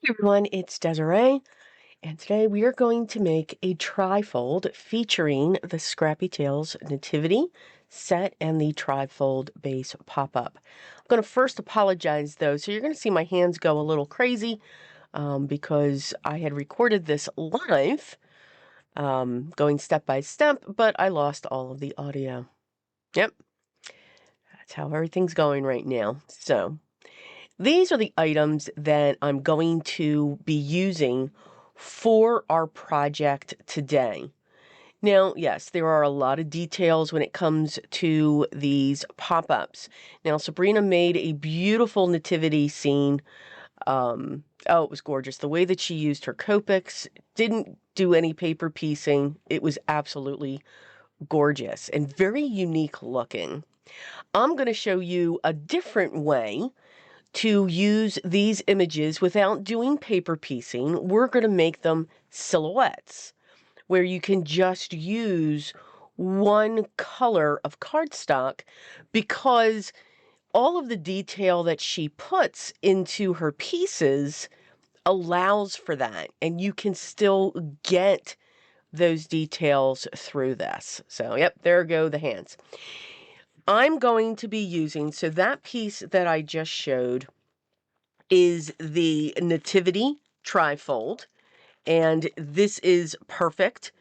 Hey everyone, it's Desiree, and today we are going to make a trifold featuring the Scrappy Tails Nativity set and the trifold base pop-up. I'm going to first apologize though, so you're going to see my hands go a little crazy because I had recorded this live, going step by step, but I lost all of the audio. Yep, that's how everything's going right now. So these are the items that I'm going to be using for our project today. Now, yes, there are a lot of details when it comes to these pop-ups. Now, Sabrina made a beautiful nativity scene. Oh, it was gorgeous. The way that she used her Copics, didn't do any paper piecing. It was absolutely gorgeous and very unique looking. I'm going to show you a different way to use these images without doing paper piecing. We're going to make them silhouettes where you can just use one color of cardstock because all of the detail that she puts into her pieces allows for that, and you can still get those details through this. So, yep, there go the hands. I'm going to be using, so that piece that I just showed is the Nativity trifold, and this is perfect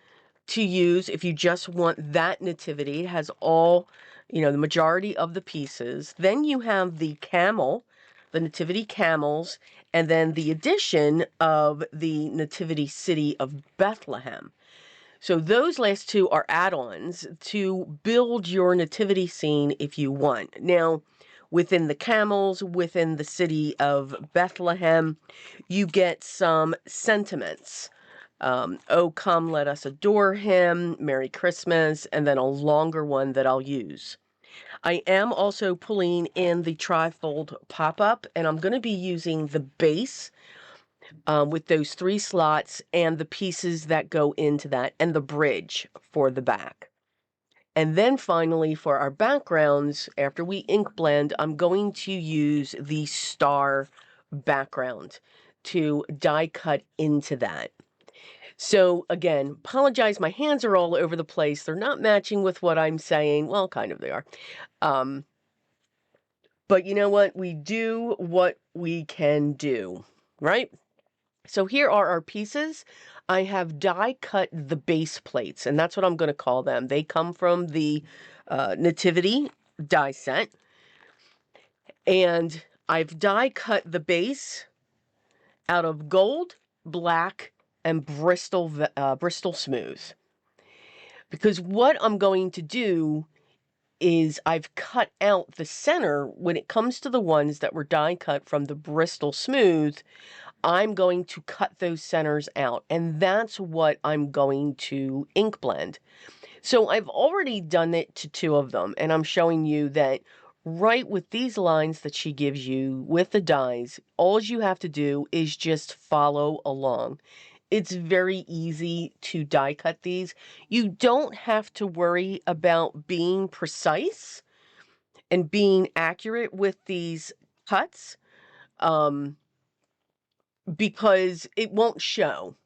to use if you just want that nativity. It has all, the majority of the pieces. Then you have the camel, the nativity camels, and then the addition of the nativity city of Bethlehem. So those last two are add-ons to build your nativity scene if you want. Now, within the camels, within the city of Bethlehem, you get some sentiments. Oh, come, let us adore him, Merry Christmas, and then a longer one that I'll use. I am also pulling in the trifold pop-up, and I'm going to be using the base with those 3 slots and the pieces that go into that, and the bridge for the back. And then finally, for our backgrounds, after we ink blend, I'm going to use the star background to die cut into that. So again, apologize, my hands are all over the place. They're not matching with what I'm saying. Well, kind of they are. But you know what? We do what we can do, right? So here are our pieces. I have die cut the base plates, and that's what I'm going to call them. They come from the Nativity die set. And I've die cut the base out of gold, black, and Bristol Smooth. Because what I'm going to do is I've cut out the center. When it comes to the ones that were die cut from the Bristol Smooth, I'm going to cut those centers out, and that's what I'm going to ink blend. So I've already done it to 2 of them, and I'm showing you that right with these lines that she gives you with the dies, all you have to do is just follow along. It's very easy to die cut these. You don't have to worry about being precise and being accurate with these cuts because it won't show.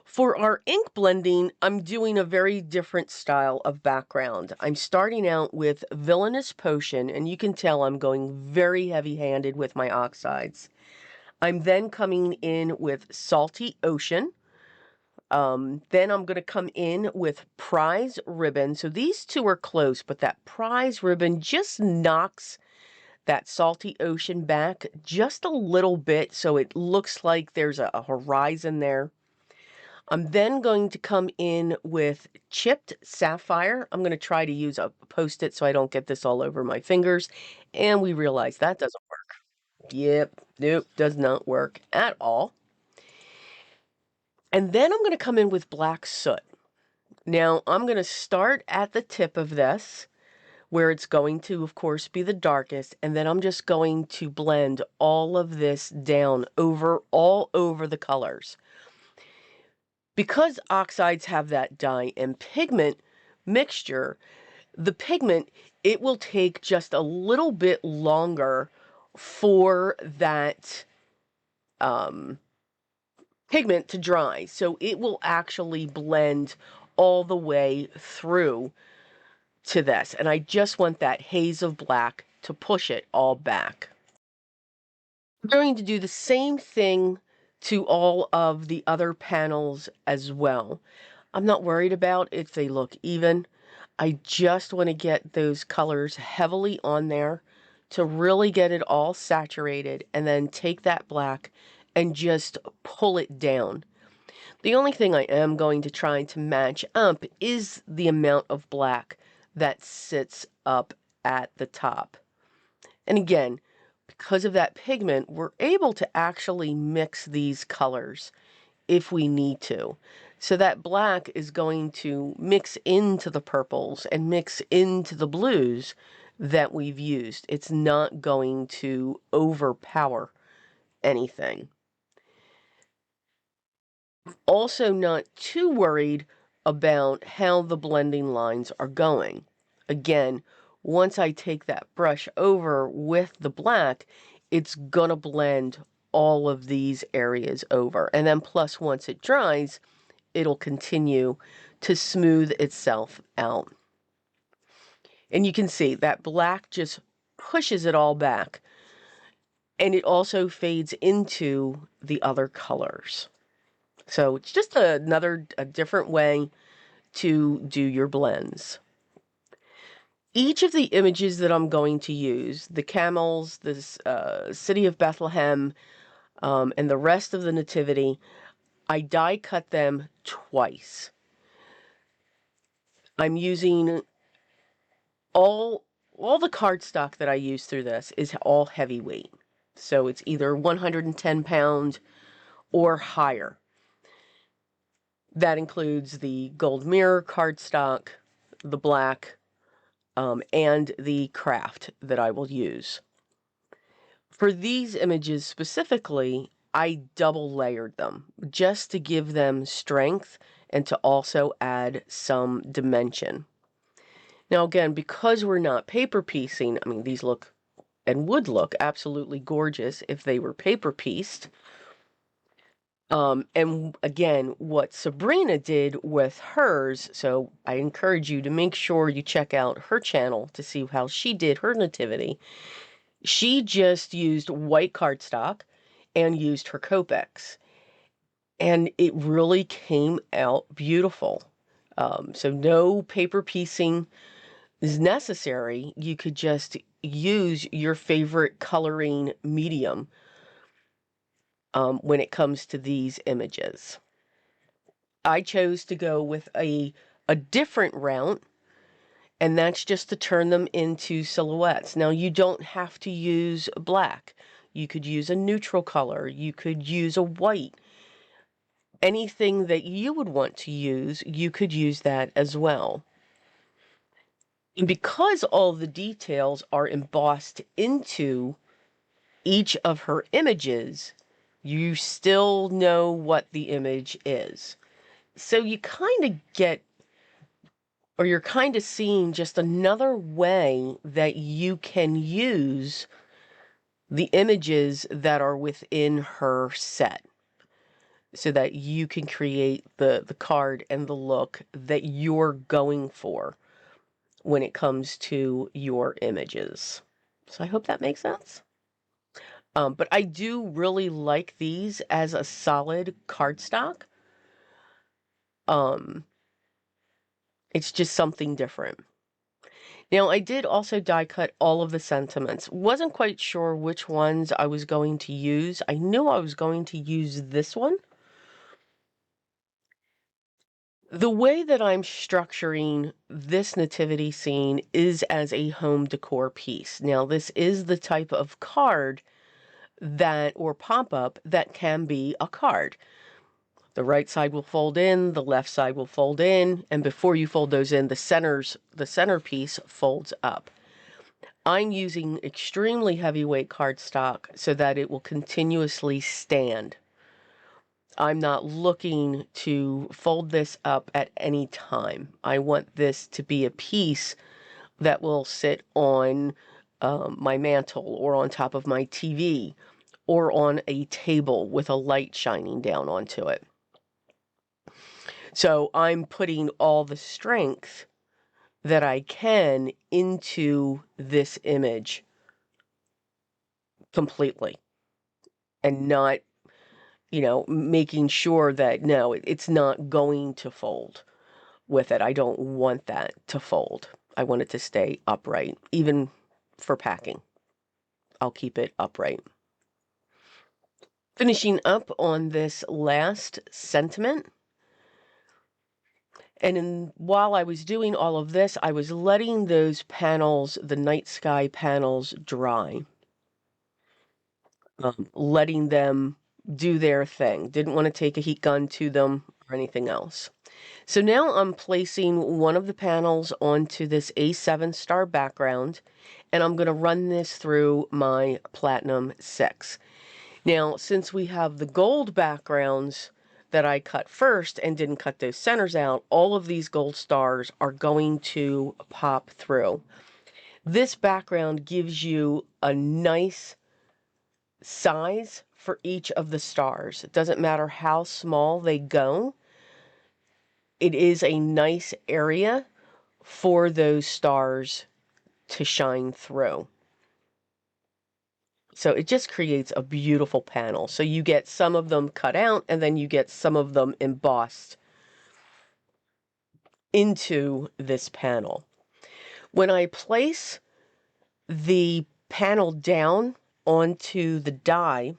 For our ink blending, I'm doing a very different style of background. I'm starting out with Villainous Potion, and you can tell I'm going very heavy-handed with my oxides. I'm then coming in with Salty Ocean. Then I'm going to come in with Prize Ribbon. So these two are close, but that Prize Ribbon just knocks that Salty Ocean back just a little bit, so it looks like there's a horizon there. I'm then going to come in with Chipped Sapphire. I'm going to try to use a Post-it so I don't get this all over my fingers. And we realize that doesn't work. Yep, nope, does not work at all. And then I'm going to come in with Black Soot. Now, I'm going to start at the tip of this, where it's going to, of course, be the darkest, and then I'm just going to blend all of this down all over the colors. Because oxides have that dye and pigment mixture, the pigment, it will take just a little bit longer for that pigment to dry. So it will actually blend all the way through to this. And I just want that haze of black to push it all back. I'm going to do the same thing to all of the other panels as well. I'm not worried about if they look even. I just want to get those colors heavily on there to really get it all saturated, and then take that black and just pull it down. The only thing I am going to try to match up is the amount of black that sits up at the top. And again, because of that pigment, we're able to actually mix these colors if we need to. So that black is going to mix into the purples and mix into the blues that we've used. It's not going to overpower anything. Also not too worried about how the blending lines are going. Again, once I take that brush over with the black, it's gonna blend all of these areas over. And then plus, once it dries, it'll continue to smooth itself out. And you can see that black just pushes it all back. And it also fades into the other colors. So it's just a different way to do your blends. Each of the images that I'm going to use, the camels, the city of Bethlehem, and the rest of the nativity, I die cut them twice. I'm using all the cardstock that I use through this is all heavyweight. So it's either 110 pound or higher. That includes the gold mirror cardstock, the black, and the craft that I will use. For these images specifically, I double layered them just to give them strength and to also add some dimension. Now again, because we're not paper piecing, I mean, these look and would look absolutely gorgeous if they were paper pieced. And again, what Sabrina did with hers, so I encourage you to make sure you check out her channel to see how she did her nativity. She just used white cardstock and used her Copics. And it really came out beautiful. So no paper piecing is necessary. You could just use your favorite coloring medium when it comes to these images. I chose to go with a different route, and that's just to turn them into silhouettes. Now, you don't have to use black. You could use a neutral color. You could use a white. Anything that you would want to use, you could use that as well. And because all the details are embossed into each of her images, you still know what the image is. So you kind of get, or you're kind of seeing just another way that you can use the images that are within her set so that you can create the card and the look that you're going for when it comes to your images. So I hope that makes sense. But I do really like these as a solid cardstock. It's just something different. Now, I did also die cut all of the sentiments. Wasn't quite sure which ones I was going to use. I knew I was going to use this one. The way that I'm structuring this nativity scene is as a home decor piece. Now, this is the type of card that, or pop-up, that can be a card. The right side will fold in, the left side will fold in, and before you fold those in, the centerpiece folds up. I'm using extremely heavyweight cardstock so that it will continuously stand. I'm not looking to fold this up at any time. I want this to be a piece that will sit on my mantle or on top of my TV or on a table with a light shining down onto it. So I'm putting all the strength that I can into this image completely, and not, making sure that, no, it's not going to fold with it. I don't want that to fold. I want it to stay upright. Even for packing, I'll keep it upright. Finishing up on this last sentiment. And while I was doing all of this, I was letting those panels, the night sky panels, dry. Letting them do their thing. Didn't want to take a heat gun to them or anything else. So now I'm placing one of the panels onto this A7 star background, and I'm going to run this through my Platinum 6. Now, since we have the gold backgrounds that I cut first and didn't cut those centers out, all of these gold stars are going to pop through. This background gives you a nice size for each of the stars. It doesn't matter how small they go. It is a nice area for those stars to shine through. So it just creates a beautiful panel. So you get some of them cut out, and then you get some of them embossed into this panel. When I place the panel down onto the die,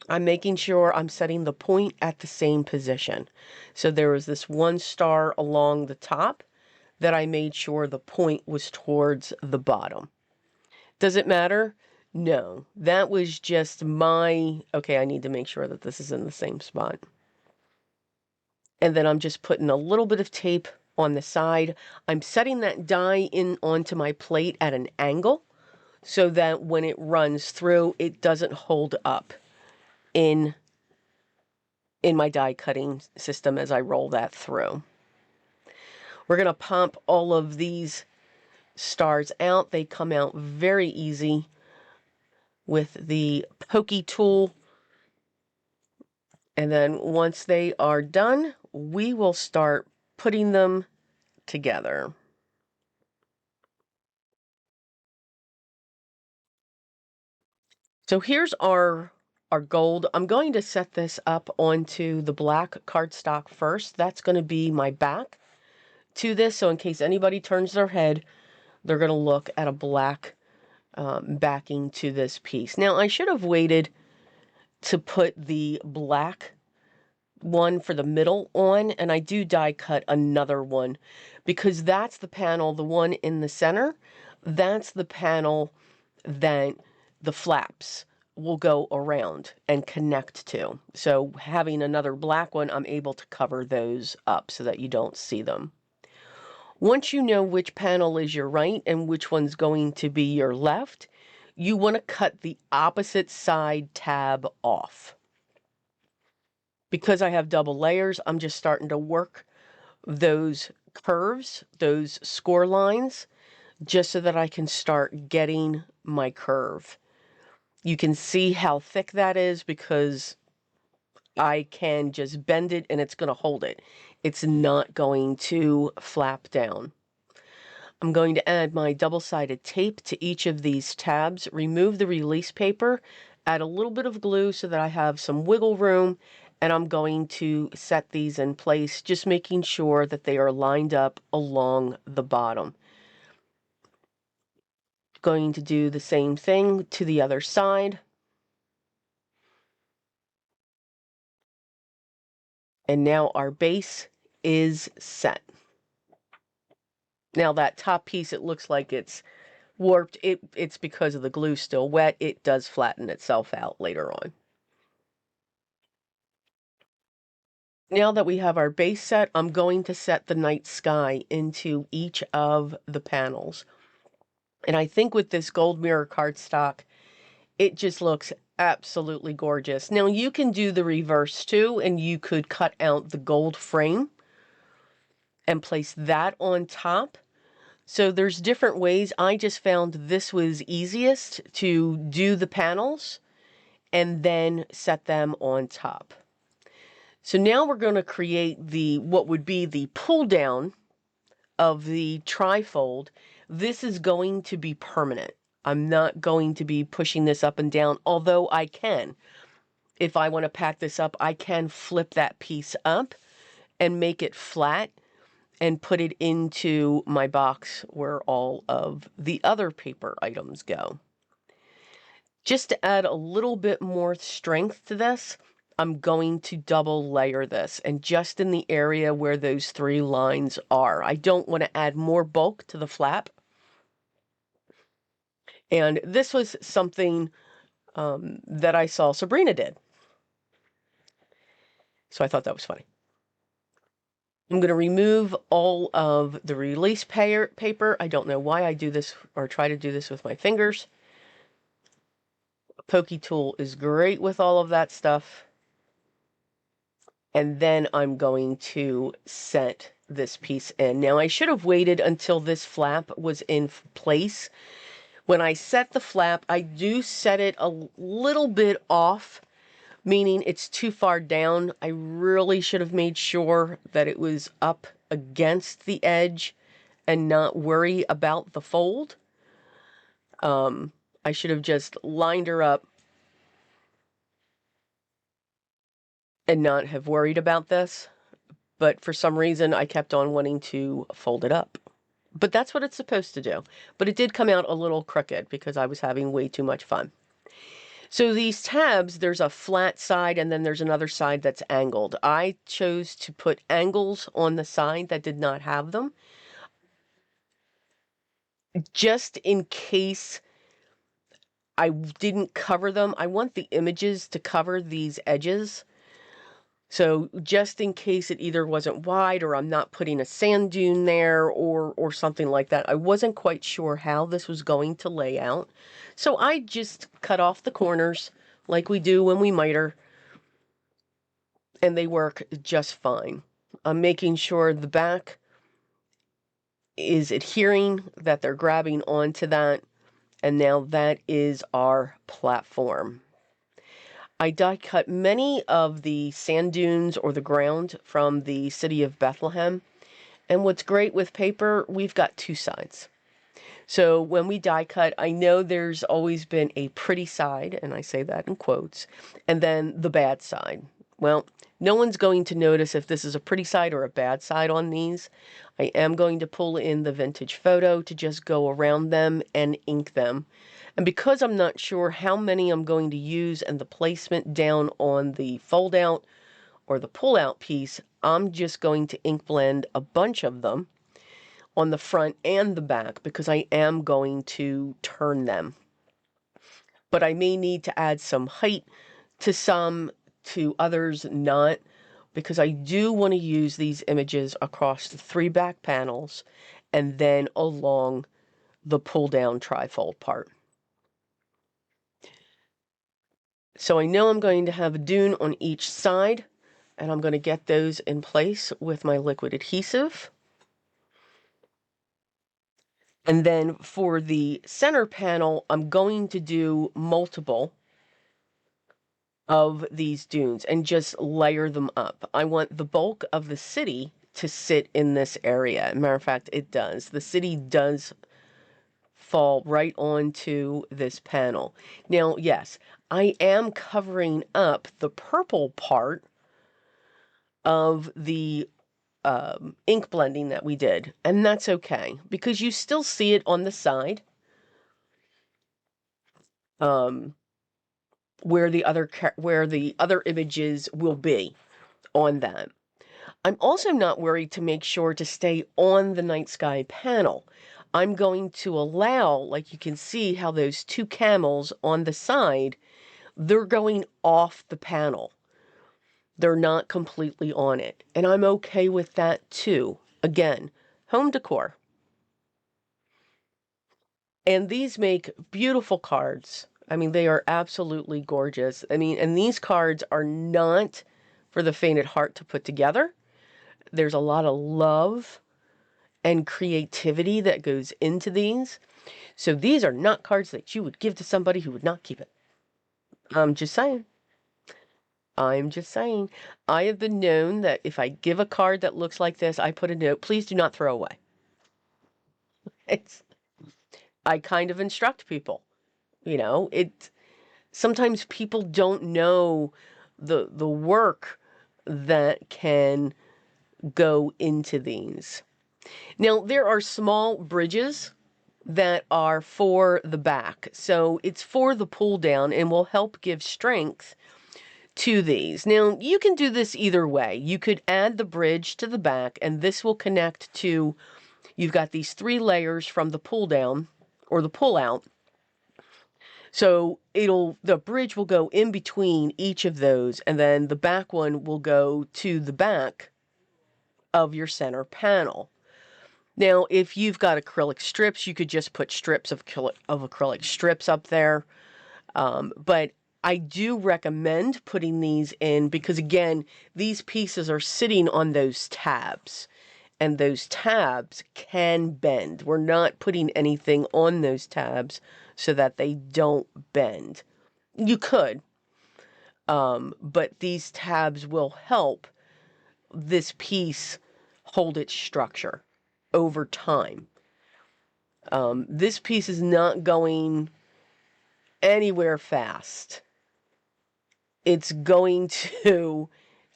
I'm making sure I'm setting the point at the same position. So there was this one star along the top that I made sure the point was towards the bottom. Does it matter? No, that was just okay, I need to make sure that this is in the same spot. And then I'm just putting a little bit of tape on the side. I'm setting that die in onto my plate at an angle so that when it runs through, it doesn't hold up in my die cutting system as I roll that through. We're going to pump all of these stars out. They come out very easy with the pokey tool. And then once they are done, we will start putting them together. So here's our gold. I'm going to set this up onto the black cardstock first. That's going to be my back to this. So in case anybody turns their head, they're going to look at a black backing to this piece. Now, I should have waited to put the black one for the middle on, and I do die cut another one because that's the panel, the one in the center, that's the panel that the flaps will go around and connect to. So having another black one, I'm able to cover those up so that you don't see them. Once you know which panel is your right and which one's going to be your left, you want to cut the opposite side tab off. Because I have double layers, I'm just starting to work those curves, those score lines, just so that I can start getting my curve. You can see how thick that is because I can just bend it and it's going to hold it. It's not going to flap down. I'm going to add my double-sided tape to each of these tabs, remove the release paper, add a little bit of glue so that I have some wiggle room, and I'm going to set these in place, just making sure that they are lined up along the bottom. Going to do the same thing to the other side. And now our base is set. Now that top piece, it looks like it's warped. It's because of the glue still wet. It does flatten itself out later on. Now that we have our base set, I'm going to set the night sky into each of the panels. And I think with this gold mirror cardstock, it just looks absolutely gorgeous. Now you can do the reverse too, and you could cut out the gold frame and place that on top. So there's different ways. I just found this was easiest to do the panels and then set them on top. So now we're going to create what would be the pull down of the trifold. This is going to be permanent. I'm not going to be pushing this up and down, although I can. If I want to pack this up, I can flip that piece up and make it flat and put it into my box where all of the other paper items go. Just to add a little bit more strength to this, I'm going to double layer this, and just in the area where those 3 lines are. I don't want to add more bulk to the flap. And this was something that I saw Sabrina did. So I thought that was funny. I'm going to remove all of the release paper. I don't know why I do this or try to do this with my fingers. A pokey tool is great with all of that stuff. And then I'm going to set this piece in. Now I should have waited until this flap was in place. When I set the flap, I do set it a little bit off, meaning it's too far down. I really should have made sure that it was up against the edge and not worry about the fold. I should have just lined her up and not have worried about this. But for some reason, I kept on wanting to fold it up. But that's what it's supposed to do. But it did come out a little crooked because I was having way too much fun. So these tabs, there's a flat side and then there's another side that's angled. I chose to put angles on the side that did not have them, just in case I didn't cover them. I want the images to cover these edges. So just in case it either wasn't wide or I'm not putting a sand dune there or something like that. I wasn't quite sure how this was going to lay out. So I just cut off the corners like we do when we miter, and they work just fine. I'm making sure the back is adhering, that they're grabbing onto that, and now that is our platform. I die cut many of the sand dunes or the ground from the city of Bethlehem. And what's great with paper, we've got 2 sides. So when we die cut, I know there's always been a pretty side, and I say that in quotes, and then the bad side. Well, no one's going to notice if this is a pretty side or a bad side on these. I am going to pull in the vintage photo to just go around them and ink them. And because I'm not sure how many I'm going to use and the placement down on the fold out or the pull out piece, I'm just going to ink blend a bunch of them on the front and the back because I am going to turn them. But I may need to add some height to some, to others not, because I do want to use these images across the 3 back panels and then along the pull down trifold part. So I know I'm going to have a dune on each side, and I'm going to get those in place with my liquid adhesive. And then for the center panel, I'm going to do multiple of these dunes and just layer them up. I want the bulk of the city to sit in this area. Matter of fact, it does. The city does fall right onto this panel. Now, yes, I am covering up the purple part of the ink blending that we did, and that's okay because you still see it on the side where the other images will be on that. I'm also not worried to make sure to stay on the night sky panel. I'm going to allow, like you can see how those 2 camels on the side, they're going off the panel. They're not completely on it. And I'm okay with that too. Again, home decor. And these make beautiful cards. I mean, they are absolutely gorgeous. I mean, and these cards are not for the faint at heart to put together. There's a lot of love and creativity that goes into these. So these are not cards that you would give to somebody who would not keep it. I'm just saying. I'm just saying. I have been known that if I give a card that looks like this, I put a note, please do not throw away. I kind of instruct people. Sometimes people don't know the work that can go into these. Now, there are small bridges that are for the back. So it's for the pull down and will help give strength to these. Now, you can do this either way. You could add the bridge to the back, and this will connect to, you've got these 3 layers from the pull down or the pull out. So the bridge will go in between each of those, and then the back one will go to the back of your center panel. Now, if you've got acrylic strips, you could just put strips of acrylic strips up there. But I do recommend putting these in because, again, these pieces are sitting on those tabs. And those tabs can bend. We're not putting anything on those tabs so that they don't bend. You could, but these tabs will help this piece hold its structure over time. This piece is not going anywhere fast. It's going to,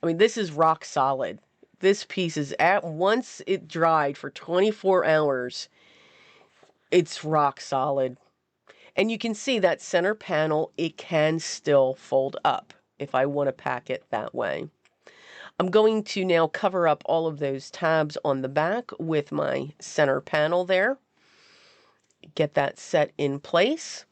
this is rock solid. This piece is once it dried for 24 hours, it's rock solid. And you can see that center panel, it can still fold up if I want to pack it that way. I'm going to now cover up all of those tabs on the back with my center panel there. Get that set in place.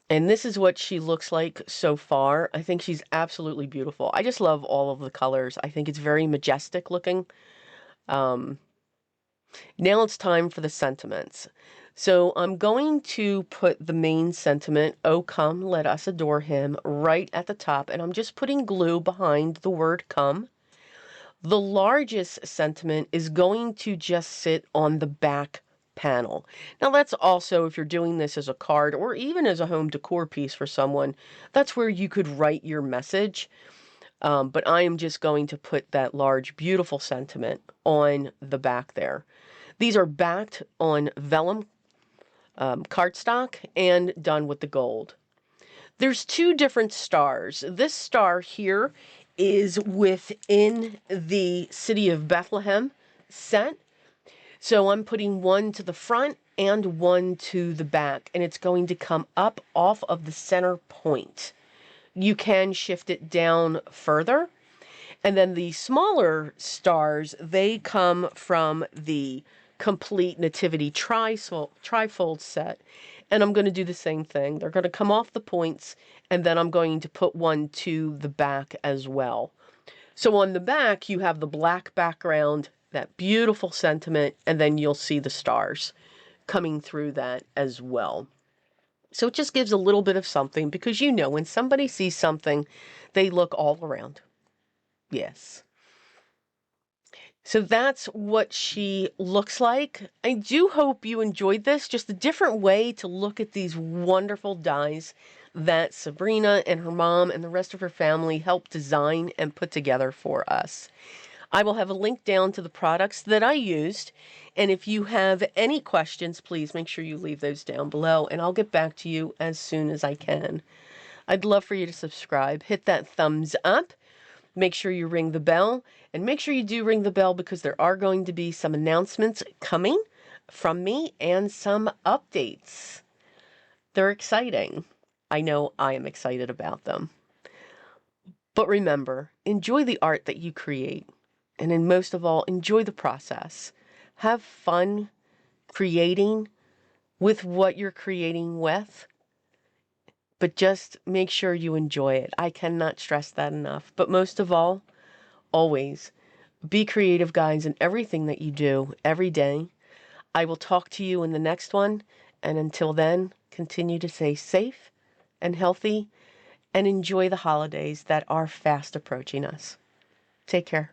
And this is what she looks like so far. I think she's absolutely beautiful. I just love all of the colors. I think it's very majestic looking. Now it's time for the sentiments. So I'm going to put the main sentiment, "Oh come, let us adore him," right at the top. And I'm just putting glue behind the word "come." The largest sentiment is going to just sit on the back panel. Now that's also, if you're doing this as a card or even as a home decor piece for someone, that's where you could write your message. But I am just going to put that large, beautiful sentiment on the back there. These are backed on vellum cardstock and done with the gold. There's 2 different stars. This star here is within the City of Bethlehem set. So I'm putting one to the front and one to the back, and it's going to come up off of the center point. You can shift it down further. And then the smaller stars, they come from the complete Nativity trifold set. And I'm going to do the same thing. They're going to come off the points, and then I'm going to put one to the back as well. So on the back, you have the black background, that beautiful sentiment, and then you'll see the stars coming through that as well. So it just gives a little bit of something, because when somebody sees something, they look all around. Yes. So that's what she looks like. I do hope you enjoyed this. Just a different way to look at these wonderful dies that Sabrina and her mom and the rest of her family helped design and put together for us. I will have a link down to the products that I used. And if you have any questions, please make sure you leave those down below, and I'll get back to you as soon as I can. I'd love for you to subscribe. Hit that thumbs up. Make sure you ring the bell, and make sure you do ring the bell, because there are going to be some announcements coming from me and some updates. They're exciting. I know I am excited about them. But remember, enjoy the art that you create. And then most of all, enjoy the process. Have fun creating with what you're creating with. But just make sure you enjoy it. I cannot stress that enough. But most of all, always be creative, guys, in everything that you do every day. I will talk to you in the next one. And until then, continue to stay safe and healthy and enjoy the holidays that are fast approaching us. Take care.